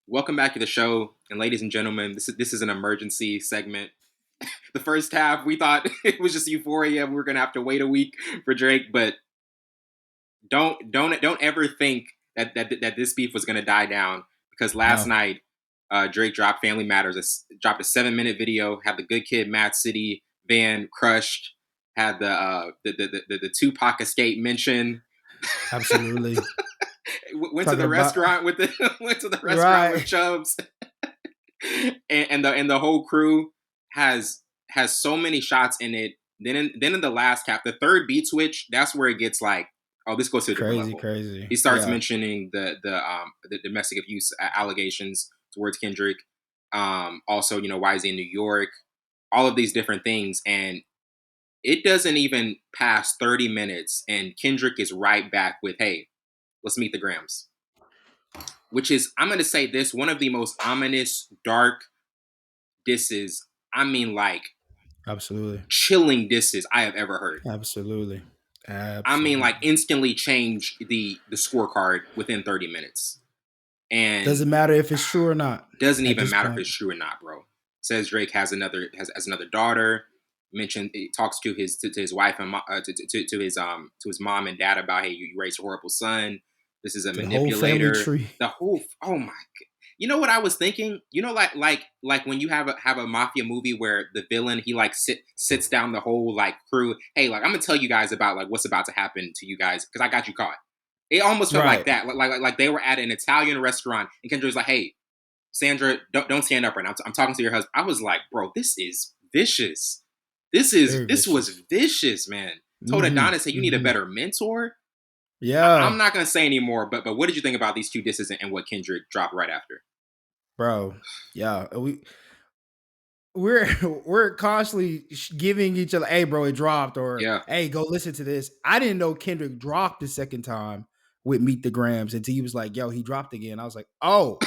Welcome back to the show, and ladies and gentlemen, this is an emergency segment. The first half, we thought it was just euphoria. We were gonna have to wait a week for Drake, but don't ever think that this beef was gonna die down because last No, night, Drake dropped Family Matters. Dropped a 7 minute video. Had the Good Kid, Mad City van crushed. Had the Tupac escape mention. absolutely. Went to Talking the about restaurant with the went to the restaurant with right. Chubbs. And the whole crew has so many shots in it. Then in the last cap, the third beat switch, that's where it gets like, oh, this goes to a different Crazy, level. crazy. He starts Yeah. mentioning the domestic abuse allegations towards Kendrick. Also, why is he in New York? All of these different things, and it doesn't even pass 30 minutes, and Kendrick is right back with, "Hey, let's meet the Grams," which is, I'm going to say this, one of the most ominous, dark disses. I mean, like Absolutely. chilling disses I have ever heard. Absolutely. I mean, like Absolutely. instantly change the scorecard within 30 minutes, and Doesn't matter if it's true or not doesn't at even this matter if point. it's true or not, bro. Says Drake has another daughter. Mentioned, he talks to his wife and to his mom and dad about, hey, you raised a horrible son. This is a The whole family manipulator. tree. The whole, oh my, you know what I was thinking? Like when you have a mafia movie where the villain, he like sits down the whole like crew. Hey, like I'm gonna tell you guys about like what's about to happen to you guys because I got you caught. It almost felt like Right. that. Like they were at an Italian restaurant and Kendra was like, hey, Sandra, don't stand up right now. I'm talking to your husband. I was like, bro, this is vicious. Very This was vicious. vicious, man. Told Mm-hmm. Adonis, hey, you need a Mm-hmm. better mentor. I'm Yeah, not gonna say anymore, but what did you think about these two disses and what Kendrick dropped right after? bro. Yeah. We're we're constantly giving each other, hey, bro, it dropped, or Yeah. hey, go listen to this. I didn't know Kendrick dropped the second time with Meet the Grams until he was like, yo, he dropped again. I was like, oh,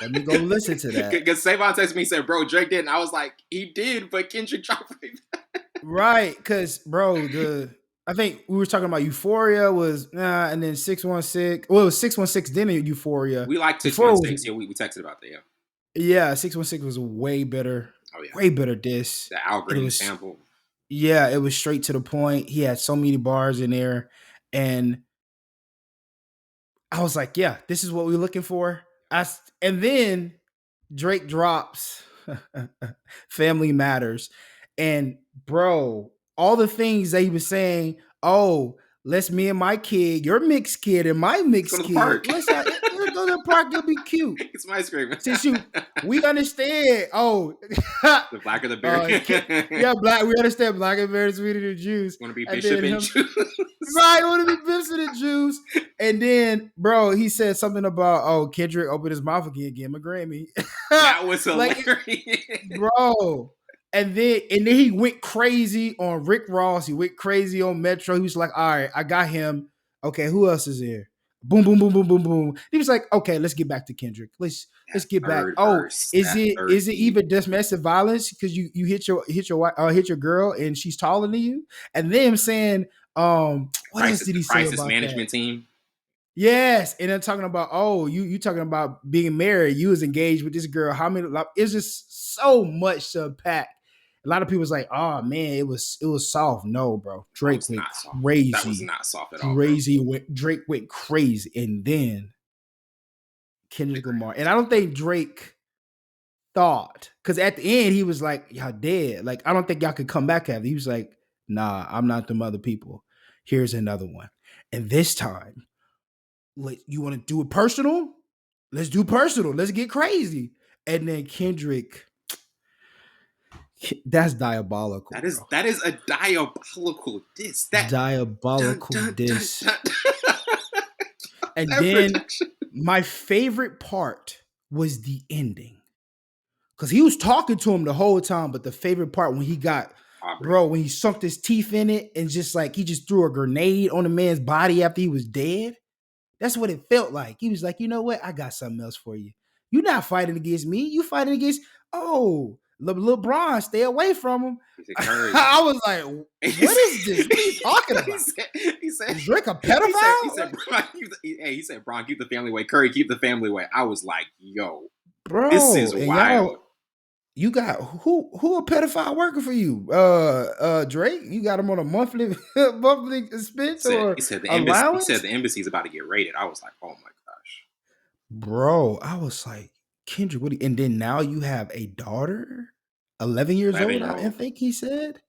let me go listen to that. Because Savon texted me and said, bro, Drake didn't. I was like, he did, but Kendrick dropped it. Right, because bro, the I think we were talking about Euphoria was and then 616. Well, it was 616, then Euphoria. We like Before it was 616. Yeah, we texted about that. Yeah. yeah, 616 was Oh, yeah. way better diss. The Al And it Green was sample. yeah, it was straight to the point. He had so many bars in there, and I was like, yeah, this is what we're looking for. And then Drake drops Family Matters. And bro, all the things that he was saying, oh, let's me and my kid, your mixed kid and my Let's go mixed to the kid, park. let's go to the park, it'll be cute. It's my ice cream. Since we understand, oh, The blacker the berry. yeah, black, we understand black and very sweeter than juice. Want to be And Bishop then and him, Juice. right, want to be Bimson and juice. And then, bro, he said something about, oh, Kendrick opened his mouth again, gave him a Grammy. That was Like, hilarious. bro. And then he went crazy on Rick Ross. He went crazy on Metro. He was like, all right, I got him. Okay, who else is there? Boom, boom, boom, boom, boom, boom. He was like, okay, let's get back to Kendrick. Let's That get back. third Oh, verse, is that it third is it beat. even domestic violence because you hit your girl and she's taller than you? And them saying, what else Crisis, did the he say crisis about that? management team. Yes, and then talking about, oh, you talking about being married, you was engaged with this girl. How many? Like, it's just so much to unpack. A lot of people was like, oh man, it was soft. No, bro, That Drake was went not soft. That was crazy, not soft at all, bro. Drake went crazy, and then Kendrick Lamar, and I don't think Drake thought, because at the end he was like, y'all dead. Like, I don't think y'all could come back after. He was like, nah, I'm not them other people. Here's another one, and this time, like, you want to do it personal? Let's do personal. Let's get crazy. And then Kendrick, that's diabolical, That is bro. that is a diabolical diss. Dun Diabolical dun dun diss. dun. And That then production. my favorite part was the ending. Because he was talking to him the whole time, but the favorite part when he got, Aubrey. bro, when he sunk his teeth in it and just like he just threw a grenade on the man's body after he was dead. That's what it felt like. He was like, you know what? I got something else for you. You're not fighting against me. You fighting against, oh, LeBron, stay away from him. He said Curry. I was like, He what is this? What are you talking he about? said, he said, Is Drake a he pedophile? said, Bron, hey, he said, Bron, keep the family away. Curry, keep the family away. I was like, yo. This is bro. And wild. y'all, you got who a pedophile working for you? Drake. You got him on a monthly monthly expense or He said allowance, the embassy's about to get raided. I was like, oh my gosh. bro. I was like, Kendrick, what? And then now you have a daughter, 11 years 11 old. year I old. think he said,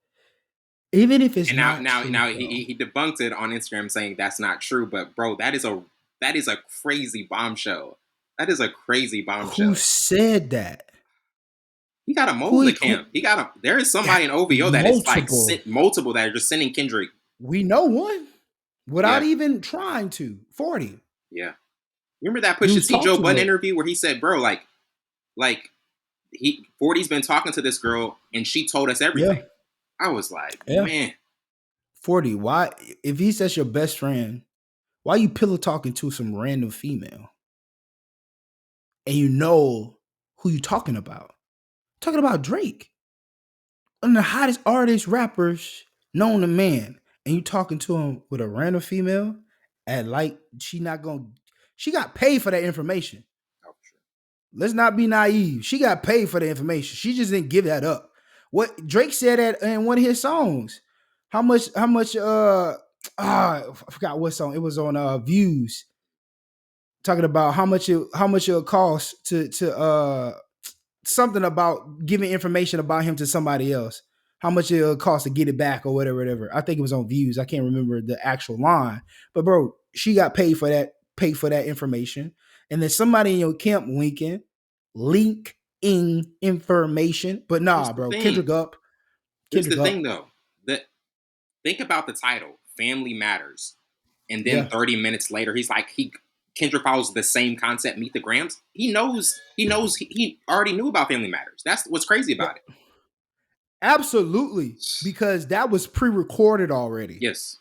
even if it's And not true, now though. he debunked it on Instagram saying that's not true. But bro, that is a crazy bombshell. That is a crazy Who bombshell. said that? He got a Who mole he account. He got a. There is yeah, somebody in OVO that is like multiple? multiple that are just sending Kendrick. We know one without Yeah, even trying to. 40. yeah. Remember that Pusha Dudes T talk Joe to Budden her. interview where he said, "Bro, like he 40's been talking to this girl and she told us Yeah, everything." I was like, yeah. man, 40. Why if he's such your best friend, why you pillow talking to some random female? And you know who you talking about. Talking about Drake. One of the hottest artists, rappers known to man. And you talking to him with a random female and like she got paid for that information. oh, sure. Let's not be naive. She got paid for the information. She just didn't give that up. What Drake said that in one of his songs. How much I forgot what song. It was on Views. Talking about how much it'll cost to something about giving information about him to somebody else. How much it'll cost to get it back or whatever. I think it was on Views. I can't remember the actual line. But bro, she got paid for that information. And then somebody in your camp linking information. But Here's nah, the bro. thing. Kendrick up. Here's the Kendrick thing, up. though. That think about the title, "Family Matters," and then Yeah. 30 minutes later, he's like he Kendrick follows the same concept. Meet the Grams. He knows. He already knew about Family Matters. That's what's crazy Yeah. about it. Absolutely. Because that was pre-recorded already. Yes.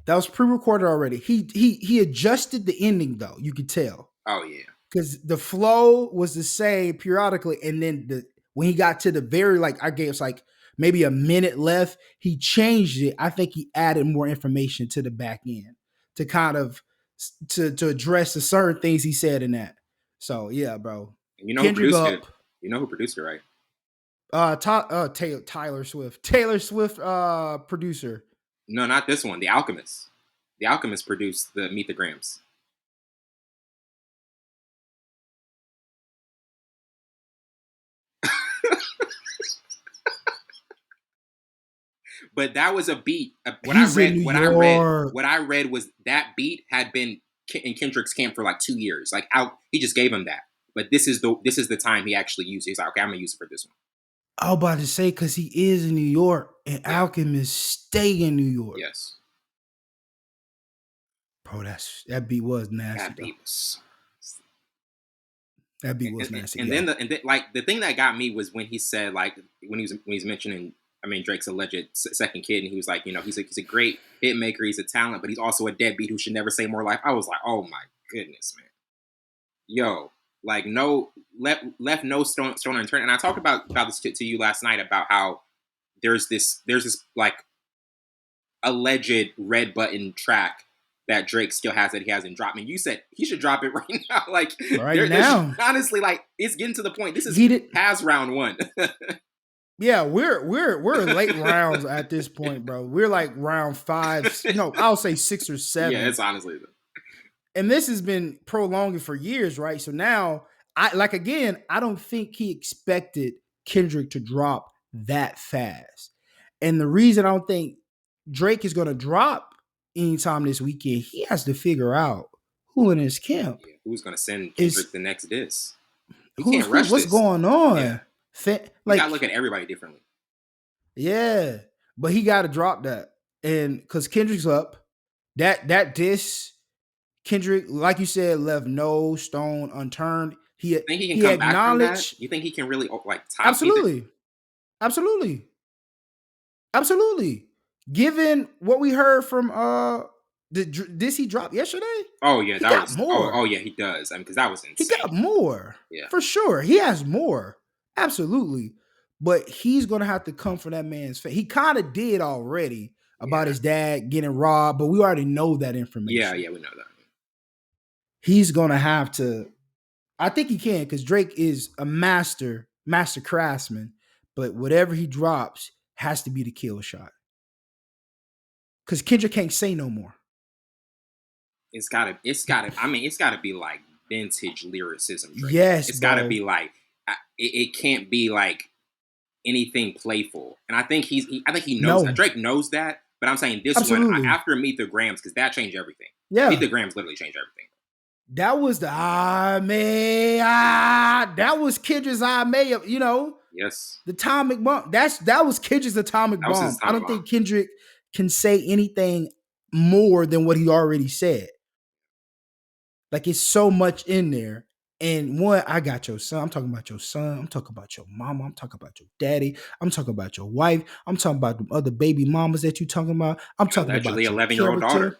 That was pre-recorded already. He adjusted the ending though. You could tell. Oh yeah. Because the flow was the same periodically, and then when he got to the very I guess maybe a minute left, he changed it. I think he added more information to the back end to kind of to address the certain things he said in that. So yeah, bro. And you know who Kendrick produced it? up. You know who produced it, right? Tyler Swift. Taylor Swift producer. No, not this one. The Alchemist. The Alchemist produced the Meet the Grams. But that was a beat. He's in New York. What I read was that beat had been in Kendrick's camp for like 2 years. Like out, he just gave him that. But this is the time he actually used it. He's like, okay, I'm gonna use it for this one. I was about to say because he is in New York and Yeah. Alchemist stay in New York. Yes. Bro, that beat was nasty That though. beat was. That beat was nasty. And then like the thing that got me was when he said like when he's mentioning, I mean, Drake's alleged second kid, and he was like, you know, he's a great hit maker, he's a talent, but he's also a deadbeat who should never say more life. I was like, oh my goodness, man, yo, like no left no stone unturned. And I talked about this to you last night about how there's this like alleged red button track that Drake still has that he hasn't dropped. And you said he should drop it right now. Like right there's now, honestly like it's getting to the point. This is he did. past round one. Yeah, we're late rounds at this point, bro. We're like round 5. No, I'll say 6 or 7. Yeah, it's honestly. And this has been prolonging for years, right? So now, I don't think he expected Kendrick to drop that fast. And the reason I don't think Drake is going to drop anytime this weekend, he has to figure out who in his camp Yeah, who's gonna send is Kendrick the next disc? He who's can't who, rush what's this. going Yeah, on. you Like, gotta look at everybody differently. yeah, but he got to drop that, and because Kendrick's up, that diss Kendrick, like you said, left no stone unturned. Think he can He come back from that? acknowledged You think he can really like top Meet the? absolutely, absolutely, absolutely. Given what we heard from this he dropped yesterday, Oh yeah, he that got was. Oh more. yeah, he does. I mean, because that was He insane. got more Yeah, for sure. He has more, absolutely. But he's gonna have to come for that man's face. He kind of did already about yeah, his dad getting robbed, but we already know that yeah, information. yeah. We know that. He's gonna have to. I think he can because Drake is a master craftsman. But whatever he drops has to be the kill shot. Because Kendrick can't say no more. I mean, it's gotta be like vintage lyricism, Drake. Yes, It's gotta bro. be like, it can't be like anything playful. And I think he knows that. No, Drake knows that. But I'm saying this one absolutely. after Meet the Grams because that changed everything. Meet Yeah. the Grams literally changed everything. That was the that was Kendrick's I may have, Yes, the atomic bomb. That was Kendrick's atomic that was his bomb. I time don't bomb. think Kendrick can say anything more than what he already said. Like it's so much in there. And one, I got your son. I'm talking about your son. I'm talking about your mama. I'm talking about your daddy. I'm talking about your wife. I'm talking about the other baby mamas that you talking about. I'm talking Allegedly about your 11-year-old character. daughter.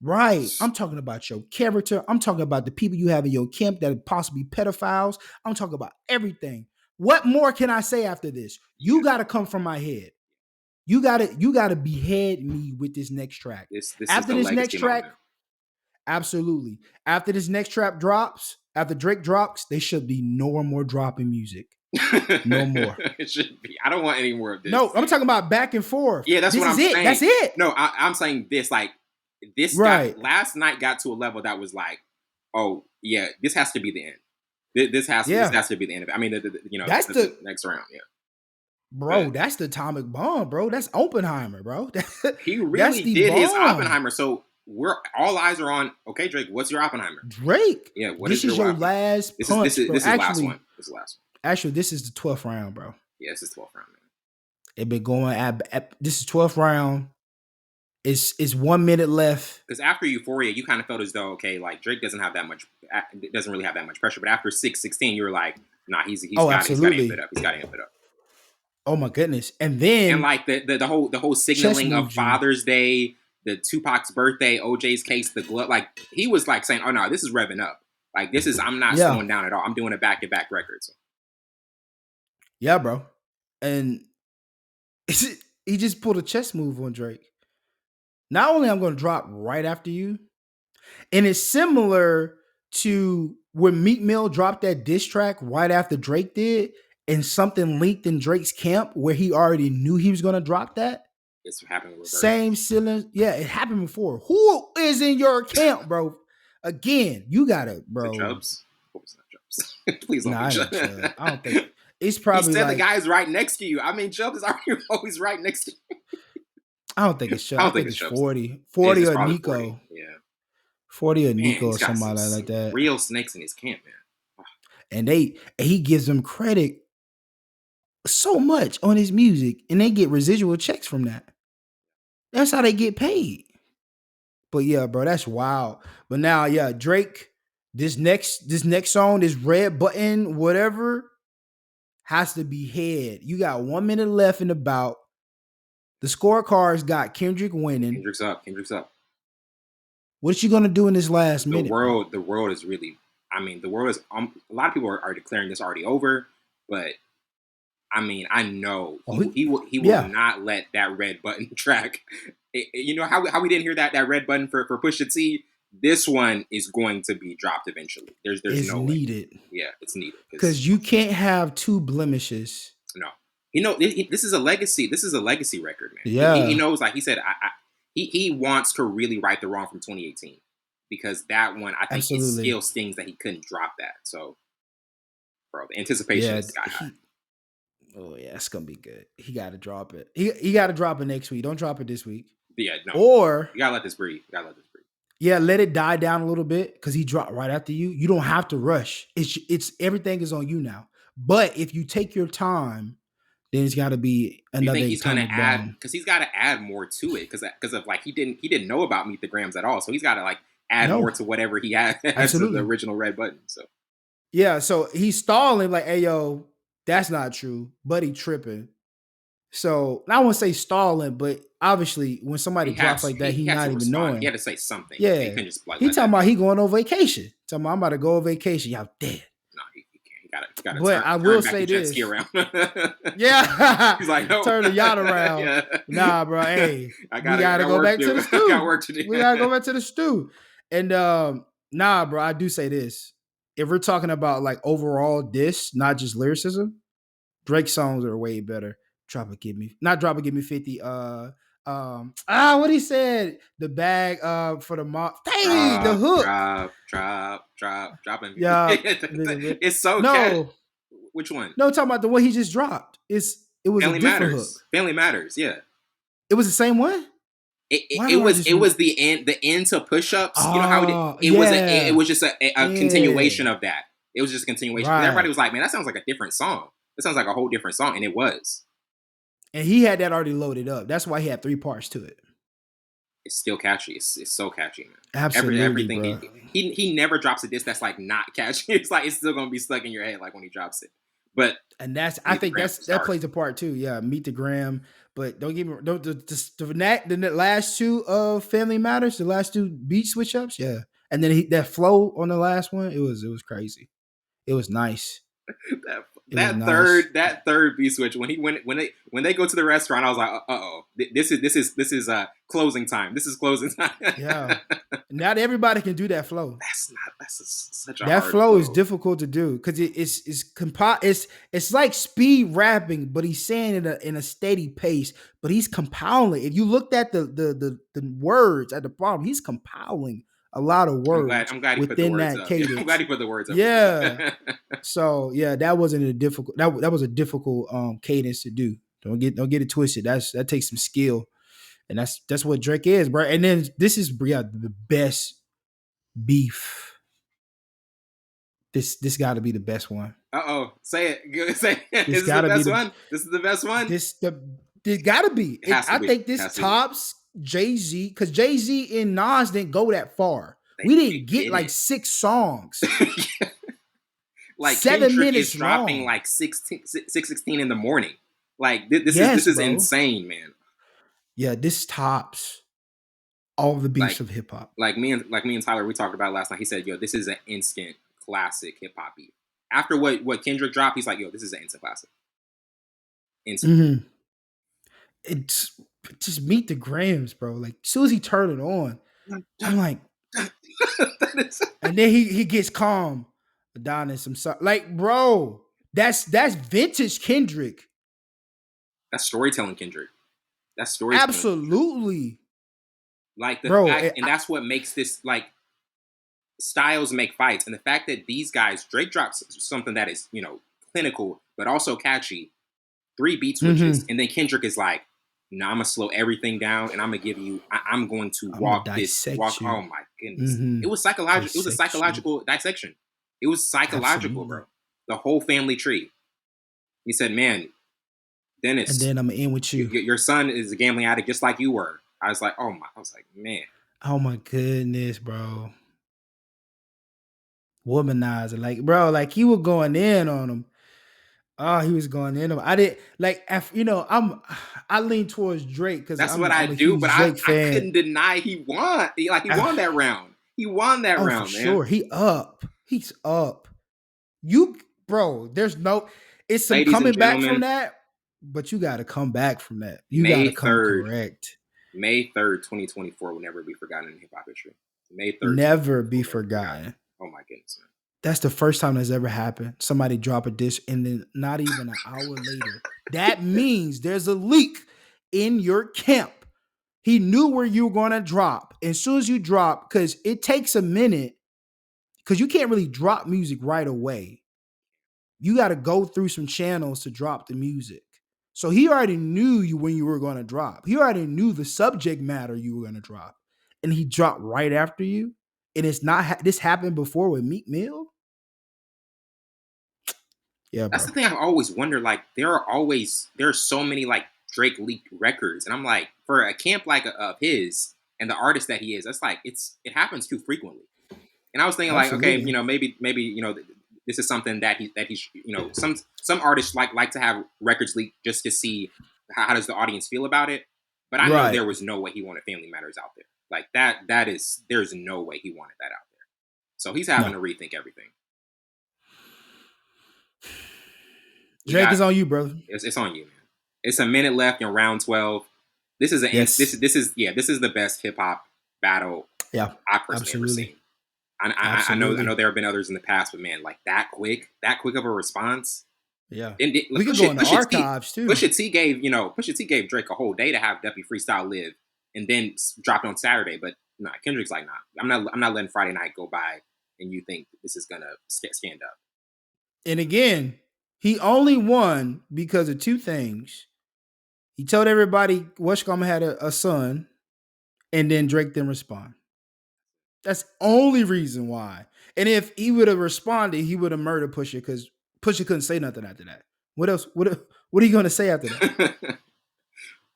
Right. I'm talking about your character. I'm talking about the people you have in your camp that are possibly pedophiles. I'm talking about everything. What more can I say after this? You Yeah, got to come from my head. You got to behead me with this next track. this is After the this next legacy track, moment. absolutely. After this next track drops, after Drake drops, they should be no more dropping music. No more. It should be. I don't want any more of No, this. I'm talking about back and forth. Yeah, that's This what is I'm it. That's saying. it. No, I'm saying this. Like, this got Right. last night got to a level that was like, oh yeah, this has to be the end. This Yeah. has to be the end of it. I mean, That's the the next round. Yeah, but Bro, that's the atomic bomb, bro. That's Oppenheimer, bro. he That's really the did his bomb. Oppenheimer. So we're all eyes are on. Okay, Drake, what's your Oppenheimer? Drake, Yeah, what is this your is your weapon? last punch, bro. This is the last one. This is the last one. Actually, this is the 12th round, bro. Yeah, this is 12th round, man. It been going this is 12th round. It's 1 minute left. Because after Euphoria, you kind of felt as though, okay, like Drake doesn't have that much, doesn't really have that much pressure. But after 6:16, you were like, nah, Oh, he's got to amp it absolutely. up. He's got to amp it up. Oh my goodness. And And then like the whole chess signaling of moved you. Father's Day, the Tupac's birthday, OJ's case, the glove, like he was like saying, oh no, this is revving up. Like this is I'm not Yeah. slowing down at all. I'm doing a back to back record. So. Yeah, bro. And he just pulled a chess move on Drake. Not only I'm going to drop right after you, and it's similar to when Meek Mill dropped that diss track right after Drake did, and something leaked in Drake's camp where he already knew he was going to drop that. It's happening in reverse. Same ceiling. Yeah, it happened before. Who is in your camp, bro? Again, you got it, bro. Is it Chubbs? Hope it's not Chubbs. Please don't Nah, be I Chubbs. don't think it's He probably said like the guy's right next to you. I mean, Chubbs is always right next to you. I don't think it's Chubb. I I don't think think it's it's Chubbs. 40. 40 It's or probably Nico. 40. Yeah. 40 or Man, Nico or he's got somebody some like that. real snakes in his camp, man. And he gives them credit so much on his music, and they get residual checks from that. That's how they get paid. But yeah, bro, that's wild. But now, yeah, Drake, this next song, this red button, whatever, has to be head. You got 1 minute left in the bout. The scorecards got Kendrick winning. Kendrick's up. Kendrick's up. What you gonna do in this last minute? The world is really. I mean, the world is. A lot of people are declaring this already over, but I mean, I know he will not let that red button track. You know how we didn't hear that red button for Pusha T. This one is going to be dropped eventually. There's it's no needed. Way. Yeah, it's needed because you can't have two blemishes. No, this is a legacy. This is a legacy record, man. Yeah, he knows. Like he said, he wants to really right the wrong from 2018 because that one I think it still stings that he couldn't drop that. So, bro, the anticipation is sky high. Oh yeah, it's gonna be good. He got to drop it. He got to drop it next week. Don't drop it this week. Yeah, no. Or you gotta let this breathe. Yeah, let it die down a little bit because he dropped right after you. You don't have to rush. It's everything is on you now. But if you take your time, then it's got to be another. You think he's gonna add because he's got to add more to it because of like he didn't know about Meet the Grams at all, so he's got to like add more to whatever he had to the original red button. So yeah, so he's stalling like, hey yo, that's not true, but he tripping. So I won't say stalling, but obviously when somebody drops like that, he not even knowing. He had to say something. Yeah, he couldn't just like, he talking about he going on vacation. Talking about I'm about to go on vacation. Y'all dead. No, he can't. He got to. But I will say this. Around. Yeah, he's like, no. Turn the yacht around. Yeah. Nah, bro. Hey, we gotta go back to the stew. Got work to do. We gotta go back to the stew. And nah, bro. I do say this. if we're talking about like overall diss, not just lyricism, Drake songs are way better. Drop it, give me not drop it, give me 50. What he said, the bag for the mob. Dang, the Drop, hook. drop, drop, drop, dropping. Yeah, It's so cat. no, Which one? no, talking about the one he just dropped. It was a Family different hook. Matters. Family Matters. Yeah. It was the same one. Why do I just It was the end to push-ups. You know how oh it yeah, was just a yeah, continuation of that. It was just a continuation. Everybody right. was like, man, that sounds like a different song. That sounds like a whole different song, and it was. And he had that already loaded up. That's why he had three parts to it. It's still catchy. It's so catchy, man. Absolutely, Everything bro. he never drops a disc that's like not catchy. It's like it's still gonna be stuck in your head like when he drops it. But And that's I Meet the think Grams that start. plays a part too. Yeah, meet the gram. But don't give me don't the last two of Family Matters, the last two beat switch ups. Yeah, and then that flow on the last one, it was crazy. It was nice. that It was nice. that third B switch when they go to the restaurant, I was like, oh, this is closing time. This is closing time. Yeah. Not everybody can do that flow. Such a That hard flow is flow. difficult to do because it's like speed rapping, but he's saying it in a steady pace. But he's compiling. If you looked at the words at the bottom, he's compiling a lot of words I'm glad he put the within words that up. Yeah, I'm glad cadence. he put the words up for Yeah. sure. So yeah, that wasn't a difficult. That was a difficult cadence to do. Don't get it twisted. That takes some skill, and that's what Drake is, bro. And then this is the best beef. This got to be the best one. Say it. Say it. This This is the got to be best the one. This is the best one. this the it got to be. It has to I be. think It this has to be. tops Jay Z because Jay Z and Nas didn't go that far. We They didn't get like didn't. 6 songs, Like 7 minutes is dropping long. like 6:16 in the morning. Like this Yes, is bro. insane, man. Yeah, this tops all the Like beefs of hip hop. me and Tyler we talked about last night. He said, "Yo, this is an instant classic hip hop beat." After what Kendrick dropped, he's like, "Yo, this is an instant classic." Instant. Mm-hmm. It's just meet the grams, bro. Like as soon as he turned it on, I'm like, That is, and then he gets calm, down in some like, bro. That's vintage Kendrick. that's storytelling, Kendrick. That's storytelling. Absolutely, Like the bro. fact, and that's what makes this like styles make fights, and the fact that these guys, Drake drops something that is clinical but also catchy, three beat switches, Mm-hmm. and then Kendrick is like, "No, I'm gonna slow everything down, and I'm gonna give you. I'm going to I'm gonna walk this dissect walk. you. Oh my goodness, Mm-hmm. it was psychological. It was a Dissect you. psychological dissection. It was psychological, Absolutely. bro. The whole family tree. He said, "Man, And Dennis, then I'm gonna end with you. your son is a gambling addict just like you were." I was like, "Oh my!" I was like, "Man, Oh my goodness, bro. Womanizer, like, bro, like he was going in on him. Oh, he was going in on him. I did like, I lean towards Drake because that's what I I'm a do." But huge Drake I fan. couldn't deny he won. He won that round. He won that Oh, for round, man. sure. He's up. You, bro, there's no, it's some Ladies and coming back from gentlemen, that, but you got to come back from that. You got to May come 3rd, correct. May 3rd, 2024 will never be forgotten in hip hop history. May 3rd, Never 2024 be will never be forgotten. forgotten. Oh my goodness, man. That's the first time that's ever happened. Somebody drop a dish and then not even an hour later. That means there's a leak in your camp. He knew where you were going to drop. As soon as you drop, because it takes a minute, because you can't really drop music right away. You got to go through some channels to drop the music. So he already knew you when you were going to drop. He already knew the subject matter you were going to drop. And he dropped right after you. And it's not, this happened before with Meek Mill? Yeah, That's bro. the thing I've always wondered. Like, there are so many like Drake leaked records, and I'm like, for a camp like of his and the artist that he is, that's like it happens too frequently. And I was thinking like, okay, Absolutely. maybe this is something that he's some artists like to have records leaked just to see how does the audience feel about it. But I know Right. there was no way he wanted Family Matters out there. Like that is there's no way he wanted that out there. So he's having No. to rethink everything. We Drake got is on you, brother. it's on you, man. It's a minute left in round 12. This is Yes. this is the best hip hop battle Yeah. I've personally ever Absolutely. seen. I Absolutely. know there have been others in the past, but man, like that quick of a response. Yeah. And We could go Pusha in the Pusha T archives too. Pusha T gave Drake a whole day to have Duppy freestyle live, and then dropped on Saturday. But nah, Kendrick's like, nah, I'm not letting Friday night go by, and you think this is gonna stand up. And again, he only won because of two things. He told everybody Westcom had a son, and then Drake didn't respond. That's only reason why. And if he would have responded, he would have murdered Pusha because Pusha couldn't say nothing after that. What else? What are you going to say after that?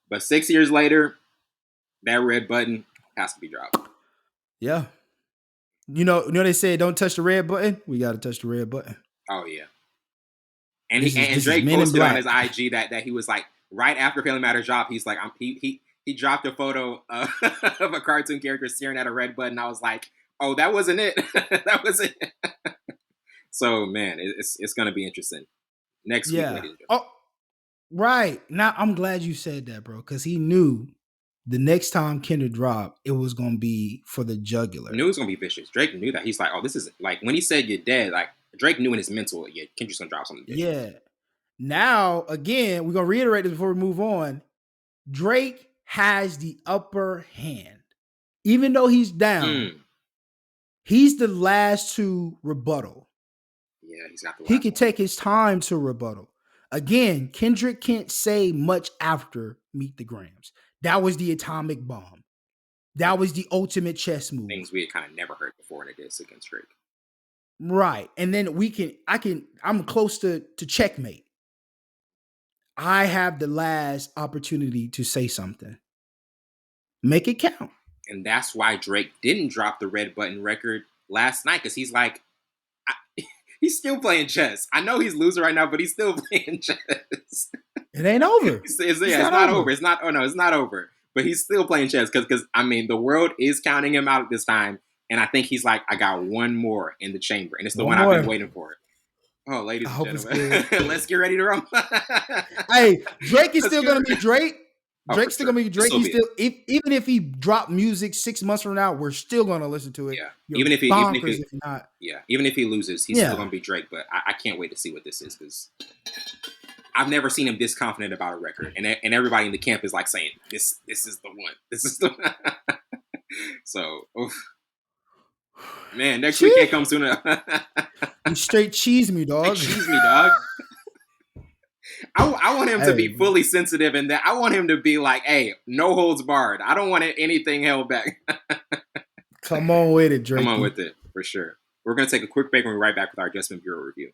But 6 years later, that red button has to be dropped. Yeah. They say don't touch the red button. We got to touch the red button. Oh yeah. And This is Drake Men in posted on his Black. IG that he was like right after Family Matters dropped, he's like he dropped a photo of a cartoon character staring at a red button. I was like, oh, that wasn't it. That was it. So man, it's gonna be interesting next week, Yeah. ladies and gentlemen. Oh, right. Now I'm glad you said that, bro, because he knew the next time Kendrick dropped, it was gonna be for the jugular. Knew it was gonna be vicious. Drake knew that. He's like, oh, this is like when he said you're dead. Like Drake knew in his mental, yeah, Kendrick's gonna drop something vicious. Yeah. Now, again, we're gonna reiterate this before we move on. Drake has the upper hand. Even though he's down, Mm. he's the last to rebuttal. Yeah, he's got the He last could one. take his time to rebuttal. Again, Kendrick can't say much after Meet the Grams. That was the atomic bomb. That was the ultimate chess move. Things we had kind of never heard before in a diss against Drake. Right. And then I'm close to checkmate. I have the last opportunity to say something. Make it count. And that's why Drake didn't drop the red button record last night, because he's like, I, he's still playing chess. I know he's losing right now, but he's still playing chess. It ain't over. It's not over. It's not. Oh no, it's not over. But he's still playing chess because I mean the world is counting him out at this time, and I think he's like, I got one more in the chamber, and it's the One one I've been more. waiting for. Oh, I ladies and hope it's gentlemen, good. let's get ready to rumble. Hey, Drake is Let's still get gonna be ready. Drake. Oh, for Drake's still sure. gonna be Drake. This will He's be still even if he dropped music 6 months from now, we're still gonna listen to it. yeah. You're Even if bonkers he if you're not. yeah, even if he loses, he's still Yeah. gonna be Drake. But I can't wait to see what this is because I've never seen him this confident about a record, and everybody in the camp is like saying this is the one. This is the one. So, oof. Man, next week can't come soon enough. You straight cheese me, Like, dog. cheese me, dog. I want him to Hey, be fully sensitive, and that I want him to be like, "Hey, no holds barred. I don't want anything held back." come on with it, Come on Drakey. with it for sure. We're gonna take a quick break and we're right back with our Adjustment Bureau review.